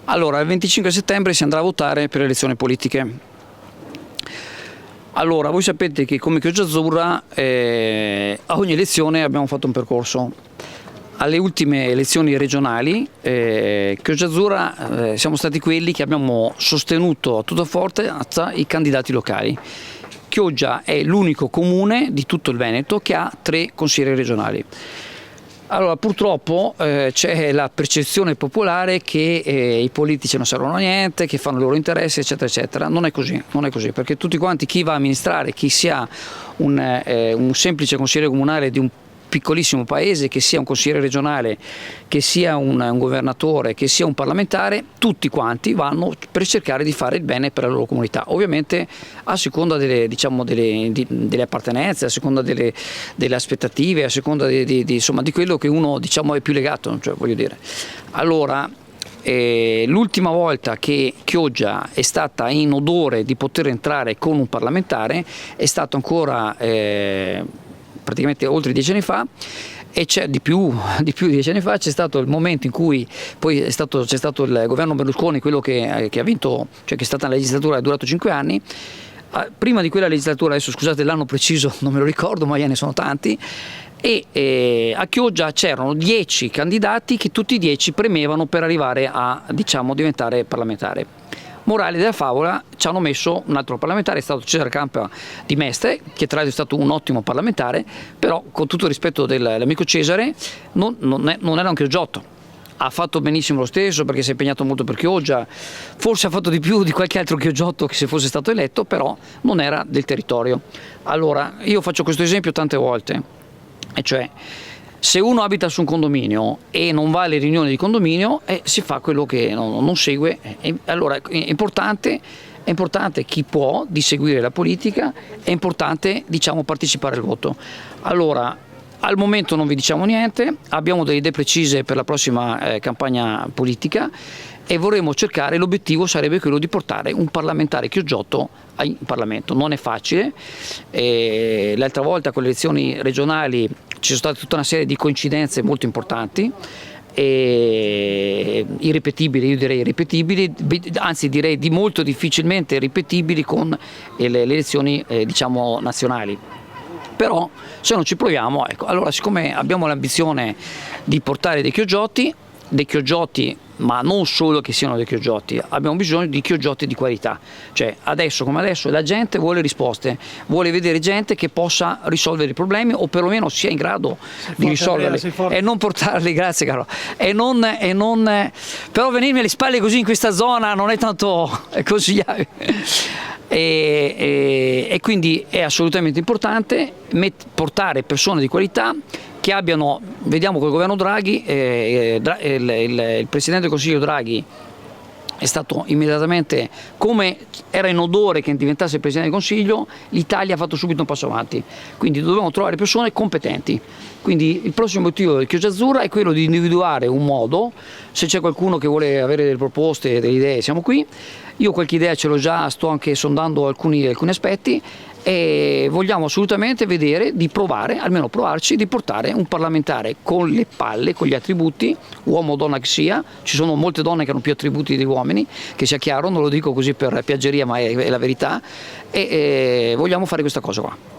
Allora, il 25 settembre si andrà a votare per le elezioni politiche. Allora, voi sapete che come Chioggia Azzurra a ogni elezione abbiamo fatto un percorso. Alle ultime elezioni regionali, Chioggia Azzurra siamo stati quelli che abbiamo sostenuto a tutta forza i candidati locali. Chioggia è l'unico comune di tutto il Veneto che ha 3 consiglieri regionali. Allora, purtroppo c'è la percezione popolare che i politici non servono a niente, che fanno i loro interessi, eccetera, eccetera. Non è così, perché tutti quanti, chi va a amministrare, chi sia un semplice consigliere comunale di un piccolissimo paese, che sia un consigliere regionale, che sia un governatore, che sia un parlamentare, tutti quanti vanno per cercare di fare il bene per la loro comunità, ovviamente a seconda delle appartenenze, a seconda delle aspettative, a seconda insomma, di quello che uno è più legato, cioè, voglio dire. Allora, l'ultima volta che Chioggia è stata in odore di poter entrare con un parlamentare è stato ancora praticamente oltre 10 anni fa, e c'è di più di 10 anni fa c'è stato il momento in cui poi c'è stato il governo Berlusconi, quello che ha vinto, cioè che è stata una legislatura che è durato 5 anni. Prima di quella legislatura, adesso scusate l'anno preciso non me lo ricordo, ma ne sono tanti, e a Chioggia c'erano 10 candidati che tutti 10 premevano per arrivare a diventare parlamentare. Morale della favola, ci hanno messo un altro parlamentare, è stato Cesare Campa di Mestre, che tra l'altro è stato un ottimo parlamentare, però con tutto il rispetto dell'amico Cesare non era un chioggiotto. Ha fatto benissimo lo stesso perché si è impegnato molto per Chioggia, forse ha fatto di più di qualche altro chioggiotto che se fosse stato eletto, però non era del territorio. Allora, io faccio questo esempio tante volte, e cioè se uno abita su un condominio e non va alle riunioni di condominio, si fa quello che non segue. Allora è importante chi può di seguire la politica, è importante partecipare al voto. Allora, al momento non vi diciamo niente, abbiamo delle idee precise per la prossima campagna politica e vorremmo cercare, l'obiettivo sarebbe quello di portare un parlamentare chioggiotto in Parlamento. Non è facile, l'altra volta con le elezioni regionali ci sono state tutta una serie di coincidenze molto importanti, irripetibili, io direi irripetibili, anzi direi di molto difficilmente ripetibili con le elezioni nazionali. Però se non ci proviamo, ecco, allora siccome abbiamo l'ambizione di portare dei chioggioti, ma non solo che siano dei chioggioti, abbiamo bisogno di chioggioti di qualità, cioè adesso come adesso la gente vuole risposte, vuole vedere gente che possa risolvere i problemi o perlomeno sia in grado di risolverli e non portarli, grazie caro, però venirmi alle spalle così in questa zona non è tanto consigliabile. E quindi è assolutamente importante portare persone di qualità che abbiano, vediamo col governo Draghi, il Presidente del Consiglio Draghi è stato immediatamente, come era in odore che diventasse il Presidente del Consiglio, l'Italia ha fatto subito un passo avanti, quindi dobbiamo trovare persone competenti. Quindi il prossimo obiettivo del Chioggia Azzurra è quello di individuare un modo, se c'è qualcuno che vuole avere delle proposte, delle idee, siamo qui, io qualche idea ce l'ho già, sto anche sondando alcuni aspetti e vogliamo assolutamente vedere di provare, almeno provarci, di portare un parlamentare con le palle, con gli attributi, uomo o donna che sia, ci sono molte donne che hanno più attributi degli uomini, che sia chiaro, non lo dico così per piaggeria ma è la verità, e vogliamo fare questa cosa qua.